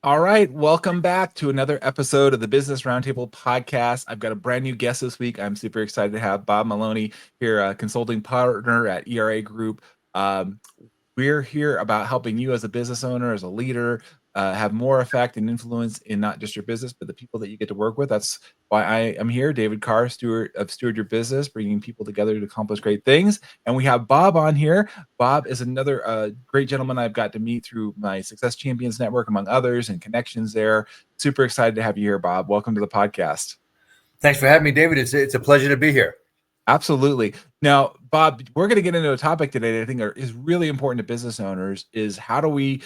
All right, welcome back to another episode of the Business Roundtable Podcast. I've got a brand new guest this week. I'm super excited to have Bob Molony here, a consulting partner at ERA Group. Um, we're here about helping you as a business owner, as a leader, have more effect and influence in not just your business, but the people that you get to work with. That's why I am here, David Carr, steward of Steward Your Business, bringing people together to accomplish great things. And we have Bob on here. Bob is another great gentleman I've got to meet through my Success Champions Network, among others, and connections there. Super excited to have you here, Bob. Welcome to the podcast. Thanks for having me, David. It's a pleasure to be here. Absolutely. Now, Bob, we're going to get into a topic today that I think is really important to business owners is how do we,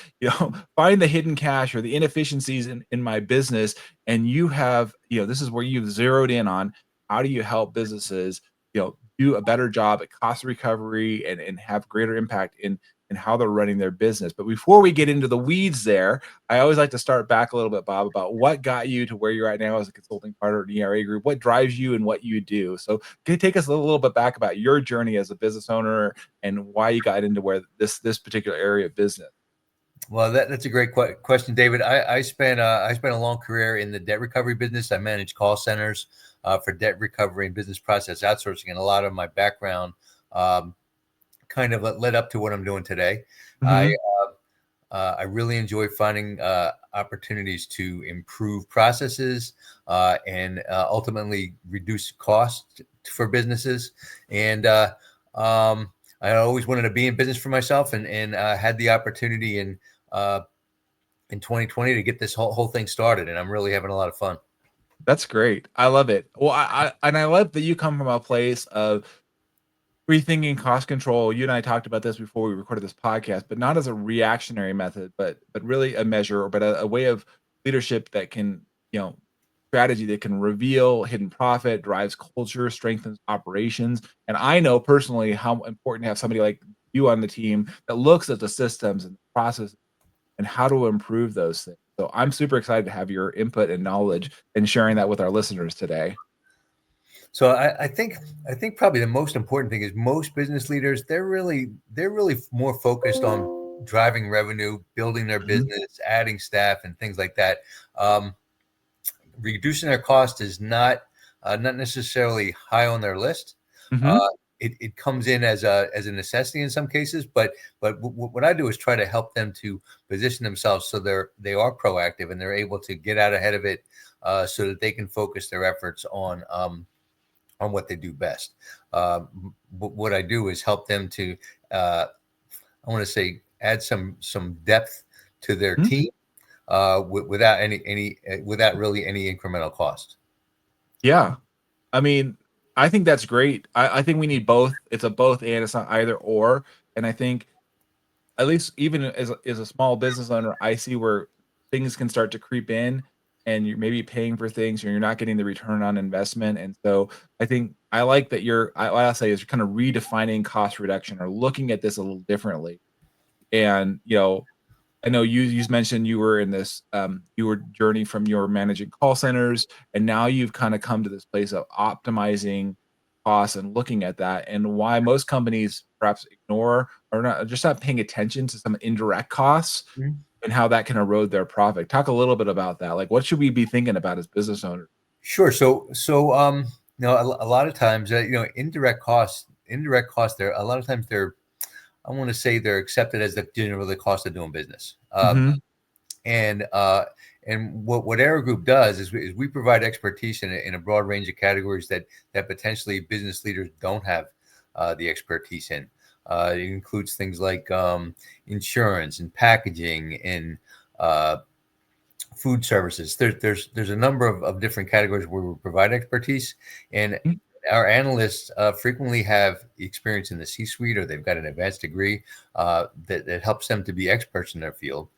find the hidden cash or the inefficiencies in my business? And you have, this is where you've zeroed in on how do you help businesses, do a better job at cost recovery and have greater impact in how they're running their business. But before we get into the weeds there, I always like to start back a little bit, Bob, about what got you to where you're at now as a consulting partner at ERA Group, what drives you and what you do. So can you take us a little bit back about your journey as a business owner and why you got into where this particular area of business? Well, that's a great question, David. I spent a long career in the debt recovery business. I managed call centers for debt recovery and business process outsourcing, and a lot of my background kind of led up to what I'm doing today. Mm-hmm. I really enjoy finding opportunities to improve processes and ultimately reduce costs for businesses. And I always wanted to be in business for myself, and had the opportunity in 2020 to get this whole thing started. And I'm really having a lot of fun. That's great. I love it. Well, I love that you come from a place of rethinking cost control. You and I talked about this before we recorded this podcast, but not as a reactionary method, but really a measure, but a way of leadership that can, strategy that can reveal hidden profit, drives culture, strengthens operations. And I know personally how important to have somebody like you on the team that looks at the systems and the process and how to improve those things. So I'm super excited to have your input and knowledge and sharing that with our listeners today. So I think probably the most important thing is most business leaders, they're really more focused on driving revenue, building their business, adding staff, and things like that. Reducing their cost is not necessarily high on their list. Mm-hmm. It comes in as a necessity in some cases, but what I do is try to help them to position themselves so they are proactive and they're able to get out ahead of it, so that they can focus their efforts on what they do best. What I do is help them to, I want to say, add some depth to their team without really any incremental cost. Yeah. I mean, I think that's great. I think we need both. It's a both and, it's not either or. And I think at least even as a small business owner, I see where things can start to creep in and you're maybe paying for things and you're not getting the return on investment. And so I think I like that what I'll say is you're kind of redefining cost reduction or looking at this a little differently. And, I know you mentioned you were in this your journey from your managing call centers, and now you've kind of come to this place of optimizing costs and looking at that, and why most companies perhaps ignore or not paying attention to some indirect costs and how that can erode their profit. Talk a little bit about that. Like, what should we be thinking about as business owners? Sure. So a lot of times, indirect costs. There a lot of times I want to say they're accepted as the cost of doing business. And what ERA Group does is we provide expertise in a broad range of categories that potentially business leaders don't have the expertise in. It includes things like insurance and packaging and food services. There's a number of different categories where we provide expertise, and our analysts frequently have experience in the C-suite, or they've got an advanced degree that helps them to be experts in their field.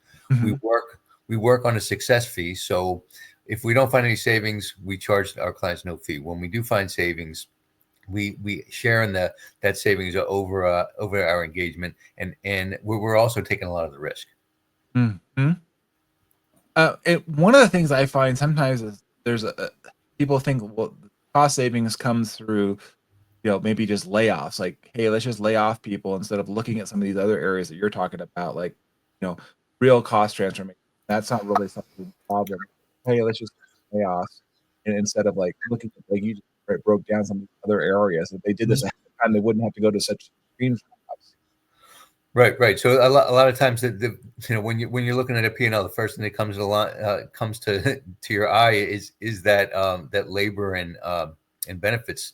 We work on a success fee. So if we don't find any savings, we charge our clients no fee. When we do find savings, we share in that savings over our engagement, and we're also taking a lot of the risk. Mm-hmm. One of the things I find sometimes is there's people think, well, cost savings comes through, maybe just layoffs. Like, hey, let's just lay off people instead of looking at some of these other areas that you're talking about, like, real cost transformation, That's not really something the problem. Hey, let's just chaos, and instead of like looking at, like you just broke down some other areas. If they did this ahead of time, they wouldn't have to go to such extreme steps. Right, right. So a lot of times, when you're looking at a P&L, the first thing that comes comes to to your eye is that that labor and benefits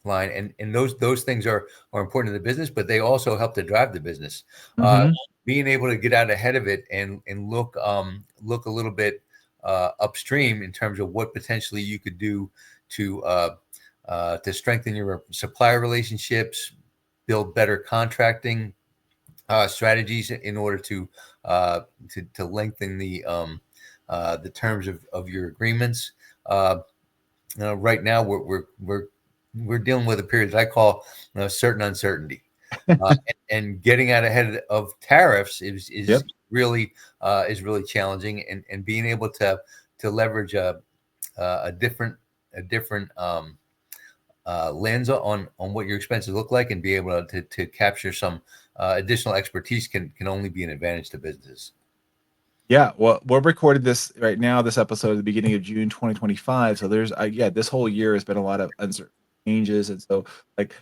line, and those things are important to the business, but they also help to drive the business. Mm-hmm. Being able to get out ahead of it and look a little bit upstream in terms of what potentially you could do to strengthen your supplier relationships, build better contracting strategies in order to lengthen the terms of your agreements. Right now, we're dealing with a period that I call certain uncertainty, and getting out ahead of tariffs Yep. is really challenging, and being able to leverage a different a different lens on what your expenses look like, and be able to capture some additional expertise can only be an advantage to businesses. Yeah, well, we're recording this right now, this episode at the beginning of June 2025. So there's, yeah, this whole year has been a lot of uncertain changes, and so like,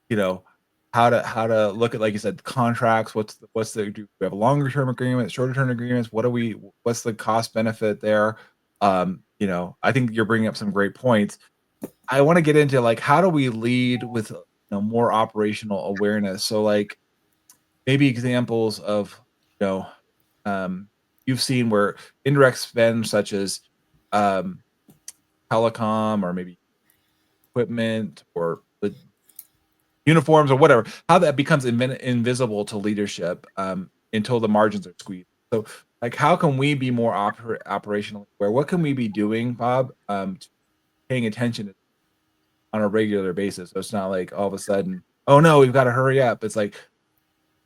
you know, how to look at, like you said, contracts. What's the do we have longer term agreements, shorter term agreements? What's the cost benefit there? I think you're bringing up some great points. I want to get into like how do we lead with more operational awareness. So like maybe examples of you know um, you've seen where indirect spend such as um, telecom or maybe equipment or the uniforms or whatever, how that becomes invisible to leadership until the margins are squeezed. So, like, how can we be more operationally aware? What can we be doing, Bob, paying attention on a regular basis? So it's not like all of a sudden, oh no, we've got to hurry up. It's like,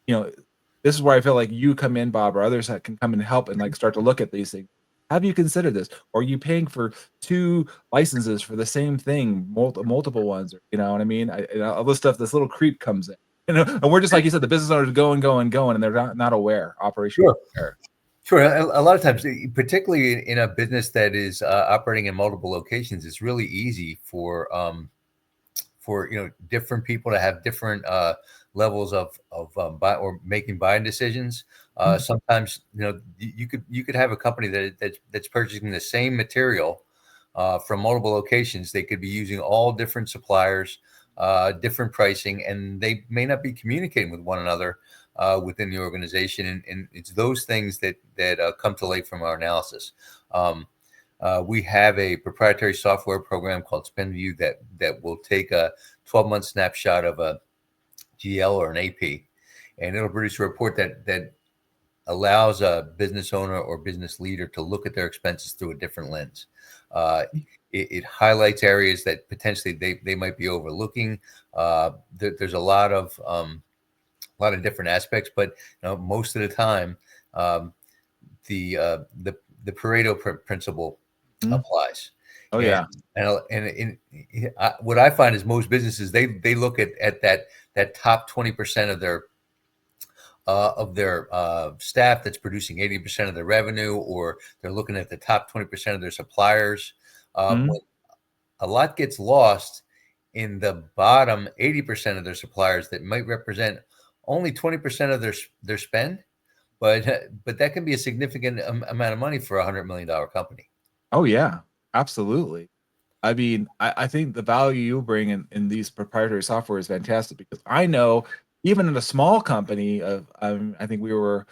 you know, this is where I feel like you come in, Bob, or others that can come and help and like start to look at these things. Have you considered this? Or are you paying for two licenses for the same thing, multiple ones? Or, you know what I mean? All this stuff, this little creep comes in, and we're just like you said, the business owners going, and they're not aware, operational Sure. aware. Sure. A lot of times, particularly in a business that is operating in multiple locations, it's really easy for different people to have different levels of buy or making buying decisions. Mhm. Sometimes you could have a company that's purchasing the same material from multiple locations. They could be using all different suppliers, different pricing, and they may not be communicating with one another within the organization. And it's those things that come to light from our analysis. We have a proprietary software program called SpendView that will take a 12-month snapshot of a GL or an AP, and it'll produce a report that allows a business owner or business leader to look at their expenses through a different lens. It highlights areas that potentially they might be overlooking. There's a lot of different aspects, but most of the time, the Pareto principle Mhm. applies. Oh And yeah. what I find is most businesses they look at that top 20% of their staff that's producing 80% of their revenue, or they're looking at the top 20% of their suppliers. Mhm. When a lot gets lost in the bottom 80% of their suppliers that might represent only 20% of their spend, but that can be a significant amount of money for $100 million company. Oh yeah. Absolutely. I mean, I think the value you bring in these proprietary software is fantastic because I know even in a small company of I think we were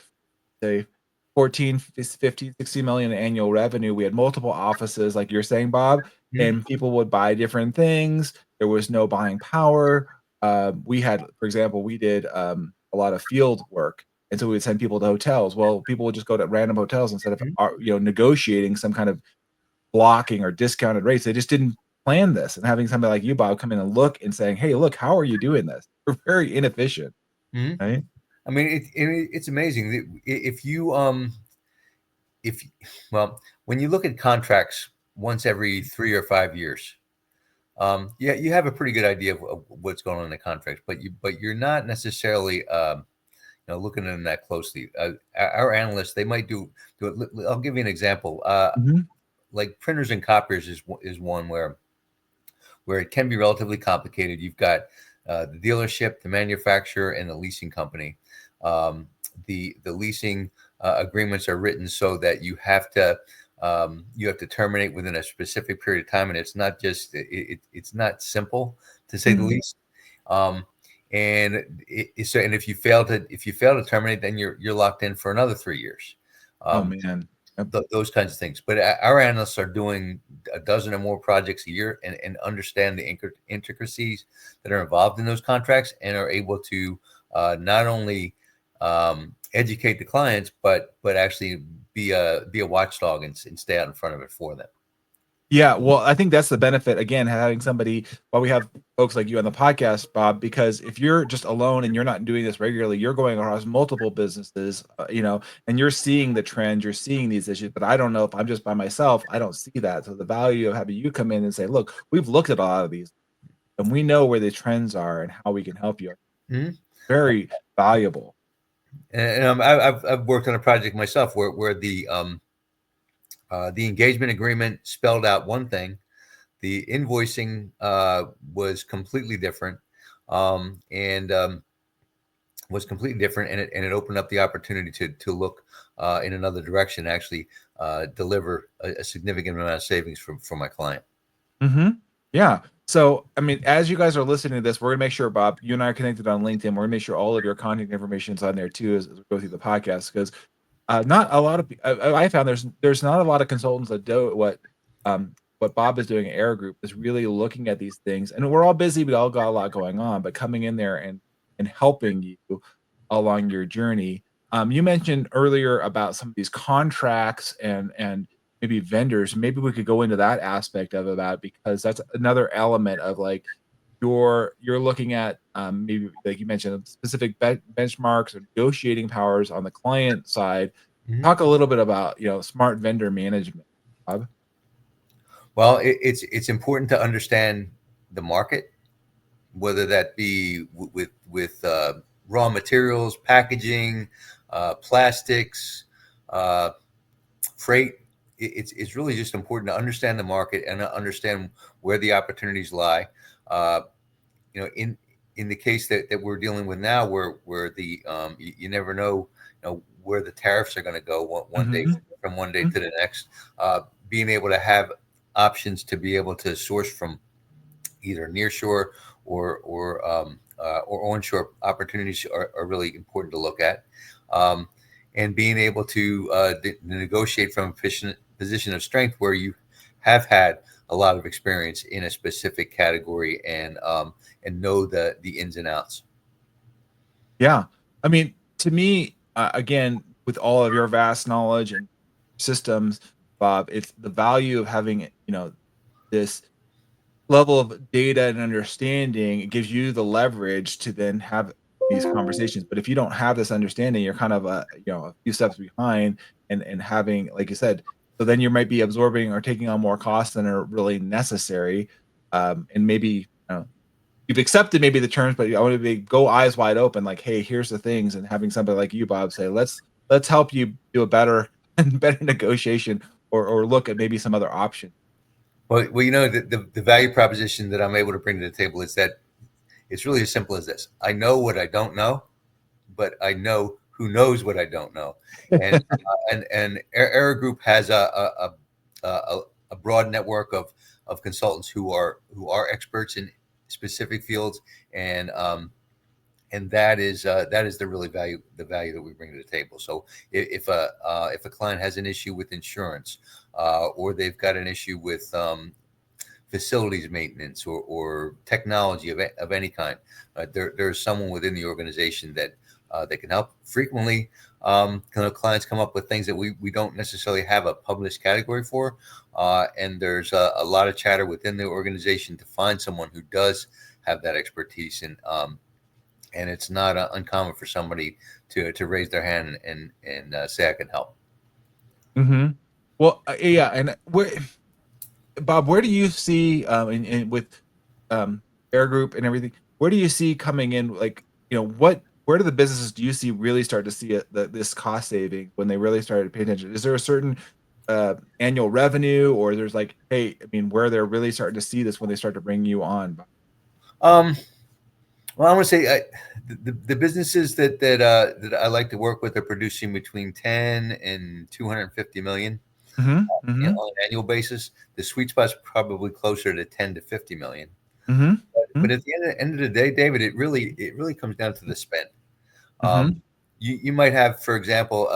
say 14, 15, 60 million annual revenue. We had multiple offices, like you're saying, Bob, Mhm. and people would buy different things. There was no buying power. We had, for example, we did a lot of field work. And so we would send people to hotels. Well, people would just go to random hotels instead of negotiating some kind of blocking or discounted rates. They just didn't plan this. And having somebody like you, Bob, come in and look and saying, "Hey, look, how are you doing this?" We're very inefficient, Mhm. right? I mean, it's amazing if well, when you look at contracts once every 3 or 5 years, yeah, you have a pretty good idea of what's going on in the contracts, but you're not necessarily looking at them that closely. Our analysts, they might do it. I'll give you an example. Mhm. Like printers and copiers is one where it can be relatively complicated. You've got the dealership, the manufacturer, and the leasing company. Um, the leasing agreements are written so that you have to terminate within a specific period of time, and it's not just it's not simple, to say the Mhm. least. Um, and if you fail to terminate, then you're locked in for another 3 years. Oh, Um, man. Yep. those kinds of things. But our analysts are doing a dozen or more projects a year, and understand the intricacies that are involved in those contracts, and are able to not only educate the clients, but actually be a watchdog, and stay out in front of it for them. Yeah, well, I think that's the benefit, again, having somebody while we have folks like you on the podcast, Bob, because if you're just alone and you're not doing this regularly, you're going across multiple businesses, and you're seeing the trends, you're seeing these issues, but I don't know if I'm just by myself, I don't see that. So the value of having you come in and say, "Look, we've looked at a lot of these, and we know where the trends are and how we can help you." Mhm. Very valuable. And I've worked on a project myself where the engagement agreement spelled out one thing, the invoicing was completely different, and was completely different, and it opened up the opportunity to look in another direction, actually deliver a significant amount of savings for my client. Mhm. Yeah. So, I mean, as you guys are listening to this, we're gonna make sure, Bob, you and I are connected on LinkedIn. We're gonna make sure all of your contact information is on there too as we go through the podcast because not a lot of I found there's not a lot of consultants that do what Bob is doing at Air Group is really looking at these things, and we're all busy. We all got a lot going on, but coming in there and helping you along your journey. You mentioned earlier about some of these contracts and maybe vendors. Maybe we could go into that aspect of about because that's another element of like you're looking at maybe like you mentioned specific benchmarks or negotiating powers on the client side. Mhm. Talk a little bit about smart vendor management, Bob. Well, it's important to understand the market, whether that be with raw materials, packaging, plastics, uh, freight. It's really just important to understand the market and understand where the opportunities lie. Uh, in the case that we're dealing with now, where you never know, where the tariffs are going to go one day, Mhm. from one day to the next. Being able to have options to be able to source from either nearshore or onshore opportunities are really important to look at, and being able to negotiate from a position of strength where you have had a lot of experience in a specific category, and know the ins and outs. Yeah. I mean, to me, again, with all of your vast knowledge and systems, Bob, it's the value of having, this level of data and understanding. It gives you the leverage to then have these conversations. But if you don't have this understanding, you're kind of a few steps behind and having, like you said, so then you might be absorbing or taking on more costs than are really necessary. And maybe you've accepted maybe the terms, but I want to be go eyes wide open, like, hey, here's the things, and having somebody like you, Bob, say, let's help you do a better and better negotiation or look at maybe some other option. Well, the value proposition that I'm able to bring to the table is that it's really as simple as this: I know what I don't know, but I know who knows what I don't know. And Era Group has a broad network of consultants who are experts in specific fields, and that is the value that we bring to the table. So if a client has an issue with insurance, or they've got an issue with facilities maintenance, or technology of any kind, there's someone within the organization that can help. Frequently, clients come up with things that we don't necessarily have a published category for, and there's a lot of chatter within the organization to find someone who does have that expertise, and it's not uncommon for somebody to raise their hand and say I can help. Mhm. Well, yeah, and where Bob, where do you see, with, Air Group and everything, where do you see coming in, like, what where do the businesses do you see really start to see this cost saving when they really started to pay attention? Is there a certain annual revenue, or there's like, hey, I mean, where they're really starting to see this when they start to bring you on? Um, well, I want to say the businesses that I like to work with are producing between 10 and 250 million Mm-hmm. Mm-hmm. on an annual basis. The sweet spot's probably closer to 10 to 50 million. Mm-hmm. But at the end of the day, David, it really comes down to the spend. Mm-hmm. You might have, for example,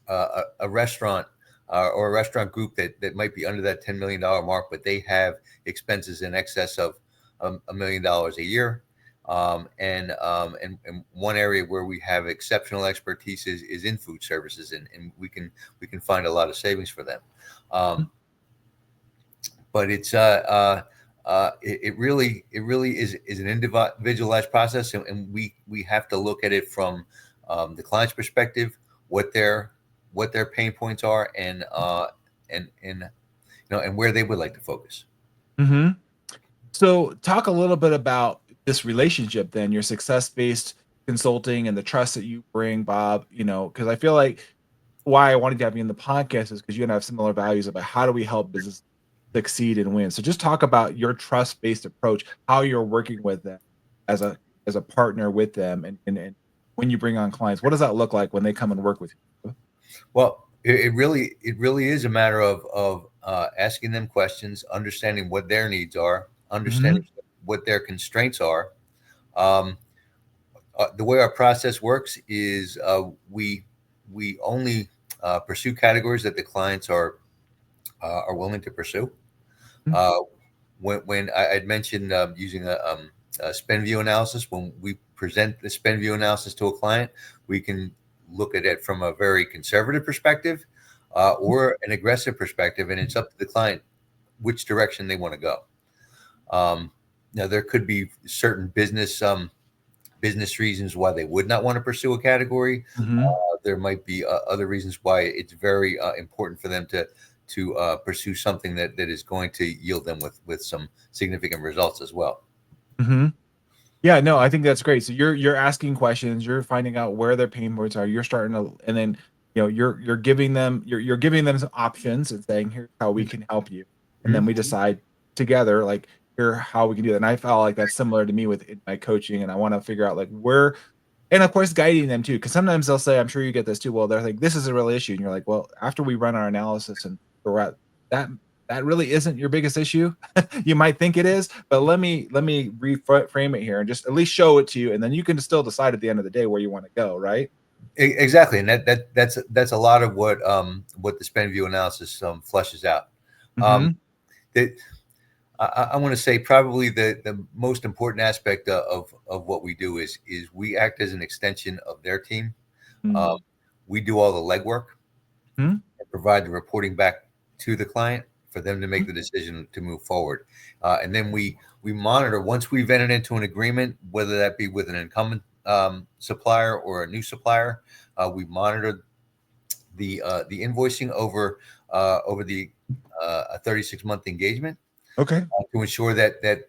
a restaurant or a restaurant group that might be under that $10 million mark, but they have expenses in excess of $1 million a year. And one area where we have exceptional expertise is in food services, and we can find a lot of savings for them. But it really is an individualized process, and we have to look at it from the client's perspective, what their pain points are, and and where they would like to focus. Mm-hmm. So talk a little bit about this relationship then, your success-based consulting and the trust that you bring, Bob, because I feel like why I wanted to have you in the podcast is because you and I have similar values about how do we help business succeed and win. So just talk about your trust-based approach, how you're working with them as a partner with them, and when you bring on clients, what does that look like when they come and work with you? Well, it really is a matter of asking them questions, understanding what their needs are, understanding Mm-hmm. what their constraints are. Um, the way our process works is we only pursue categories that the clients are willing to pursue. Uh, when I'd mentioned using a spend view analysis, when we present the spend view analysis to a client, we can look at it from a very conservative perspective or an aggressive perspective, and it's up to the client which direction they want to go. Now, there could be certain business reasons why they would not want to pursue a category. Mm-hmm. There might be other reasons why it's very important for them to pursue something that is going to yield them with some significant results as well. Mm-hmm. Yeah, no, I think that's great. So you're asking questions, you're finding out where their pain points are, you're starting to, and then you're giving them you're giving them some options and saying, here's how we can help you. And then Mhm. we decide together, like, here how we can do that. And I felt like that's similar to me with my coaching. And I want to figure out like where, and of course guiding them too. Cause sometimes they'll say, I'm sure you get this too. Well, they're like, this is a real issue. And you're like, well, after we run our analysis and we're at that, that really isn't your biggest issue. You might think it is, but let me reframe it here and just at least show it to you, and then you can still decide at the end of the day where you want to go, right? Exactly, and that's a lot of what the spend view analysis flushes out. Um, Mhm. that I want to say probably the most important aspect of what we do is we act as an extension of their team. Um, Mm. we do all the legwork Mhm. and provide the reporting back to the client for them to make Mhm. the decision to move forward. And then we monitor once we've entered into an agreement, whether that be with an incumbent supplier or a new supplier. We monitor the invoicing over the a 36-month engagement Okay. to ensure that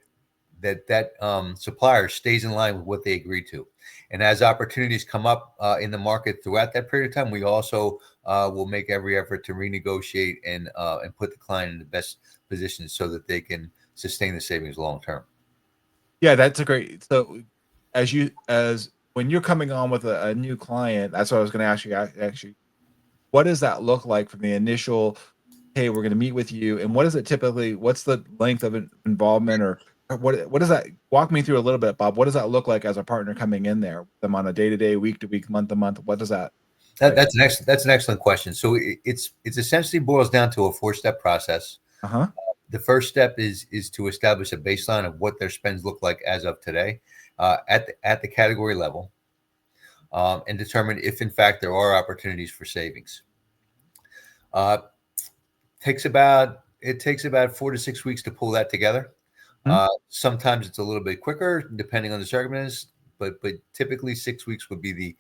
supplier stays in line with what they agreed to. And as opportunities come up in the market throughout that period of time, we also will make every effort to renegotiate and put the client in the best position so that they can sustain the savings long term. Yeah, that's a great. So, as when you're coming on with a new client, that's what I was going to ask you. Actually, what does that look like from the initial? Hey, we're going to meet with you, and what is it typically? What's the length of involvement, or what does that? Walk me through a little bit, Bob. What does that look like as a partner coming in there? Them on a day to day, week to week, month to month. What does that? Like? That's an excellent question. So it's essentially boils down to a 4-step process. Uh huh. The first step is to establish a baseline of what their spends look like as of today at the category level, and determine if in fact there are opportunities for savings. Uh, it takes about 4 to 6 weeks to pull that together. Sometimes it's a little bit quicker depending on the circumstances, but typically 6 weeks would be the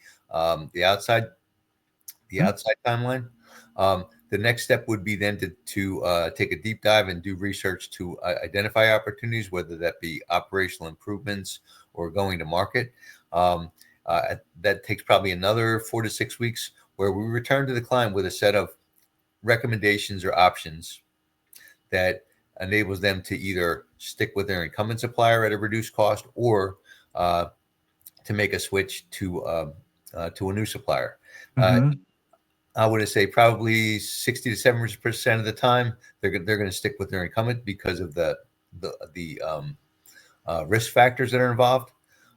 outside timeline. The next step would be then to take a deep dive and do research to identify opportunities, whether that be operational improvements or going to market. That takes probably another 4 to 6 weeks, where we return to the client with a set of recommendations or options that enables them to either stick with their incumbent supplier at a reduced cost, or to make a switch to a new supplier. Mm-hmm. I would say probably 60 to 70% of the time they're going to stick with their incumbent because of the risk factors that are involved,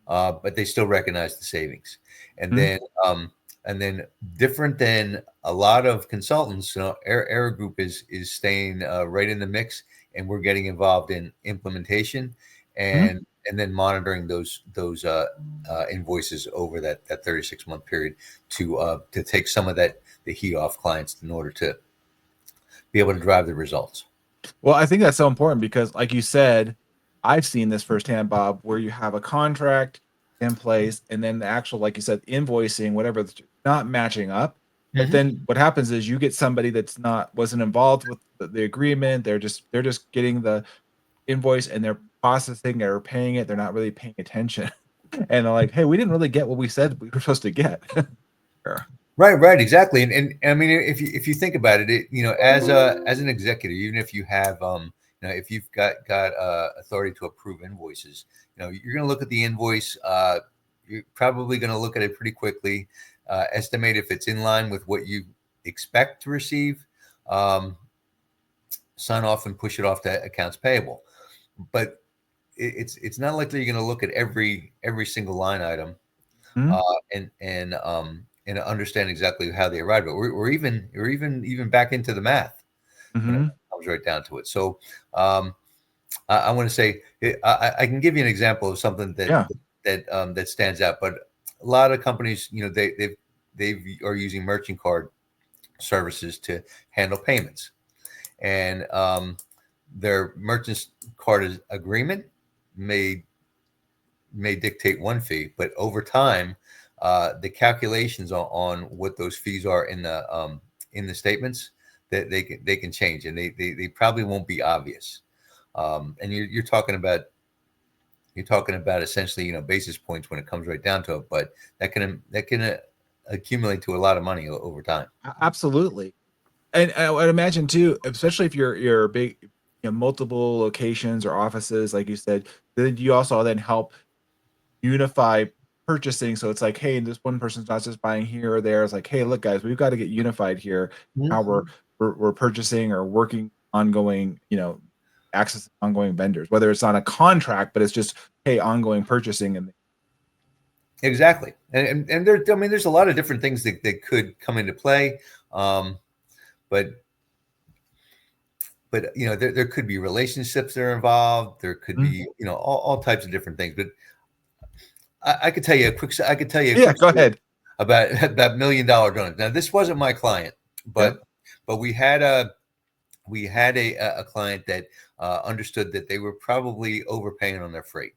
but they still recognize the savings. And Mm-hmm. then different than a lot of consultants, Air Group is staying right in the mix, and we're getting involved in implementation Mm-hmm. and then monitoring those invoices over that 36-month period to take some of the heat off clients in order to be able to drive the results. Well, I think that's so important because, like you said, I've seen this firsthand, Bob, where you have a contract in place and then the actual, like you said, invoicing, whatever, it's not matching up. But Mm-hmm. then what happens is you get somebody wasn't involved with the agreement. They're just getting the invoice and they're processing or paying it. They're not really paying attention. And they're like, hey, we didn't really get what we said we were supposed to get. Sure. Right, exactly. And I mean, if you think about it, as an executive, even if you have if you've got authority to approve invoices, you're going to look at the invoice. You're probably going to look at it pretty quickly, estimate if it's in line with what you expect to receive, sign off and push it off to accounts payable. But it's not likely you're going to look at every single line item Mhm. and understand exactly how they arrived, or even back into the math when it Mhm. comes right down to it. So I want to say I can give you an example of something Yeah. that stands out. But a lot of companies, they are using merchant card services to handle payments, and their merchant card agreement may dictate one fee, but over time, the calculations on what those fees are in the statements, that they can change, and they probably won't be obvious. And you're talking about essentially basis points when it comes right down to it, but that can accumulate to a lot of money over time. Absolutely. And I would imagine too, especially if you're big, multiple locations or offices, like you said, then you also then help unify purchasing. So it's like, hey, this one person's not just buying here or there. It's like, hey, look, guys, we've got to get unified here. How we're purchasing or working ongoing, access ongoing vendors, whether it's on a contract, but it's just hey, ongoing purchasing. And Exactly, and there, I mean, there's a lot of different things that could come into play, but there could be relationships that are involved. There could Mhm. be all types of different things. But I could tell you a Yeah, quick go story ahead. about that $1 million donut. Now, this wasn't my client, Yep. but we had a client that understood that they were probably overpaying on their freight,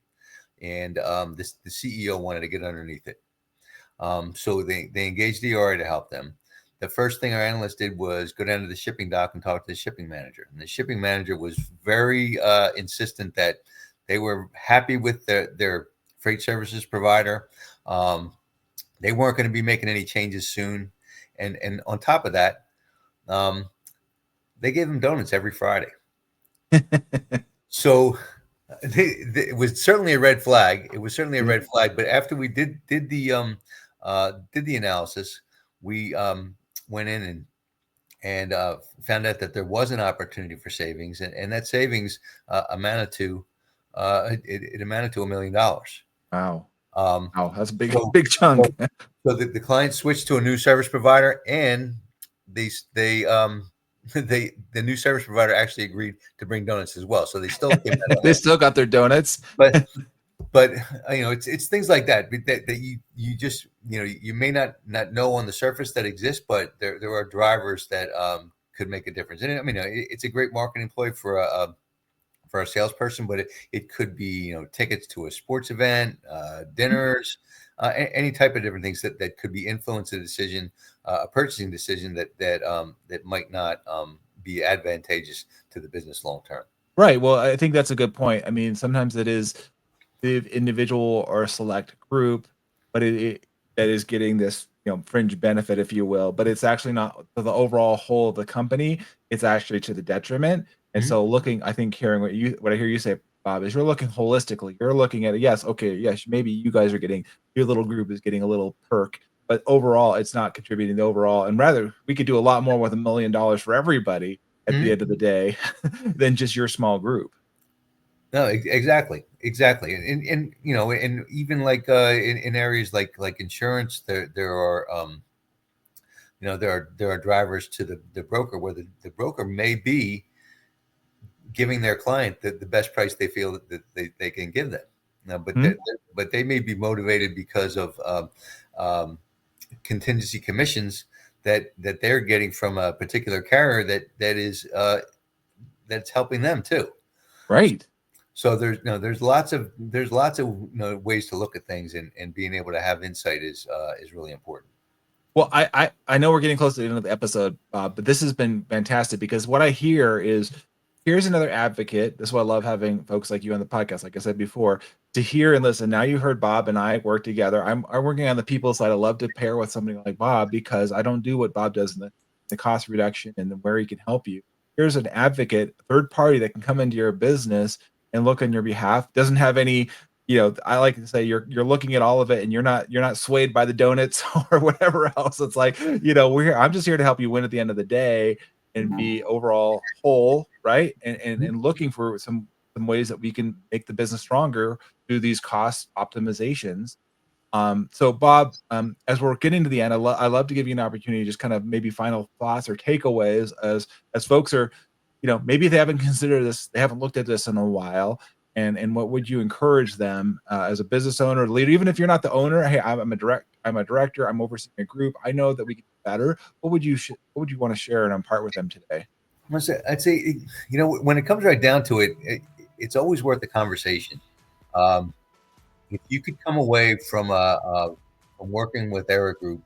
and the CEO wanted to get underneath it. So they engaged the RA to help them. The first thing our analyst did was go down to the shipping dock and talk to the shipping manager. And the shipping manager was very insistent that they were happy with their freight services provider. Um, they weren't going to be making any changes soon. And on top of that, um, they gave them donuts every Friday. So it was certainly a red flag. It was certainly a Mhm. red flag. But after we did the analysis, we went in and found out that there was an opportunity for savings, and that savings amounted to it amounted to $1 million. Wow. Um, Wow. That's a big, so, big chunk. so the client switched to a new service provider, and they the new service provider actually agreed to bring donuts as well. So they still came out They ahead. still got their donuts. But it's things like that you just you may not know on the surface that exist, but there are drivers that could make a difference. And I mean, it's a great marketing ploy for a salesperson, but it could be tickets to a sports event, dinners, any type of different things that could be influence a decision, a purchasing decision that might not be advantageous to the business long term. Right. Well, I think that's a good point. I mean, sometimes it is the individual or a select group, but that is getting this, fringe benefit, if you will, but it's actually not for the overall whole of the company. It's actually to the detriment. And Mhm. so I think hearing what I hear you say, Bob, is you're looking holistically. You're looking at it. Yes, okay, yes, maybe you guys are getting your little group is getting a little perk, but overall, it's not contributing to overall. And rather, we could do a lot more with $1 million for everybody at the Mhm. end of the day than just your small group. No, exactly, and and even like in areas like insurance, there are there are drivers to the broker where the broker may be giving their client the best price they feel that they can give them. Now, Hmm? but they may be motivated because of um, contingency commissions that they're getting from a particular carrier that is that's helping them too. Right. So there's lots of ways to look at things, and being able to have insight is really important. Well, I know we're getting close to the end of the episode, but this has been fantastic because what I hear is here's another advocate. This is why I love having folks like you on the podcast. Like I said before, to hear and listen. Now you heard Bob and I work together. I'm working on the people side. I love to pair with somebody like Bob because I don't do what Bob does in the cost reduction and where he can help you. Here's an advocate, third party that can come into your business and look on your behalf. Doesn't have any, I like to say you're looking at all of it and you're not swayed by the donuts or whatever else. It's like, I'm just here to help you win at the end of the day and be overall whole, right? And looking for some ways that we can make the business stronger through these cost optimizations. So Bob, as we're getting to the end, I love to give you an opportunity, just kind of maybe final thoughts or takeaways as folks are, maybe they haven't considered this, they haven't looked at this in a while. And what would you encourage them as a business owner, or leader, even if you're not the owner? Hey, I'm a director, I'm overseeing a group. I know that we can do better. What would you want to share and impart with them today? I'd say, when it comes right down to it's always worth the conversation. Um, if you could come away from working with Eric Group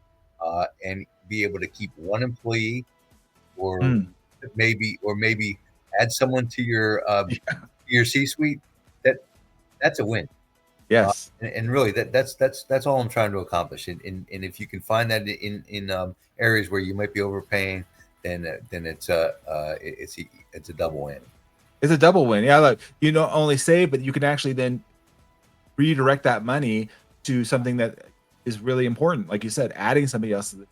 and be able to keep one employee, or Mm, maybe add someone to your C-suite, that that's a win. yes. And really, that's all I'm trying to accomplish. And if you can find that in areas where you might be overpaying, then it's a double win. It's a double win. Yeah, like you don't only save, but you can actually then redirect that money to something that is really important. Like you said, adding somebody else to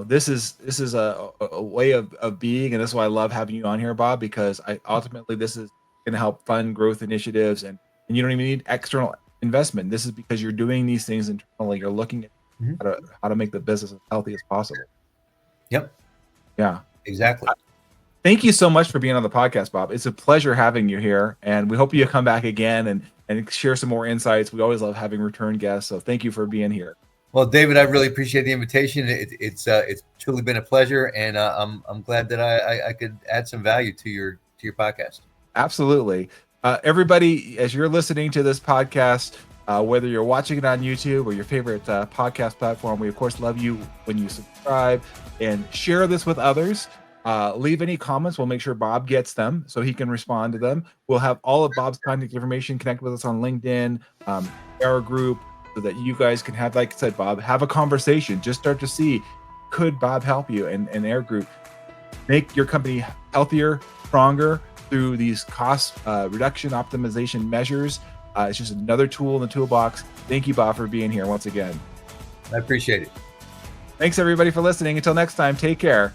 this is a way of being, and this is why I love having you on here, Bob, because I ultimately this is going to help fund growth initiatives, and you don't even need external investment. This is because you're doing these things internally. You're looking at Mhm. how to make the business as healthy as possible. Yep, Yeah. exactly. Thank you so much for being on the podcast, Bob. It's a pleasure having you here, and we hope you come back again and share some more insights. We always love having return guests, so thank you for being here. Well, David, I really appreciate the invitation. It's truly been a pleasure, and I'm glad that I could add some value to your podcast. Absolutely. Everybody, as you're listening to this podcast, whether you're watching it on YouTube or your favorite podcast platform, we of course love you when you subscribe and share this with others. Leave any comments. We'll make sure Bob gets them so he can respond to them. We'll have all of Bob's contact information. Connect with us on LinkedIn, our group, so that you guys can have, like I said, Bob, have a conversation. Just start to see, could Bob help you and Air Group make your company healthier, stronger through these cost reduction optimization measures. It's just another tool in the toolbox. Thank you, Bob, for being here once again. I appreciate it. Thanks, everybody, for listening. Until next time, take care.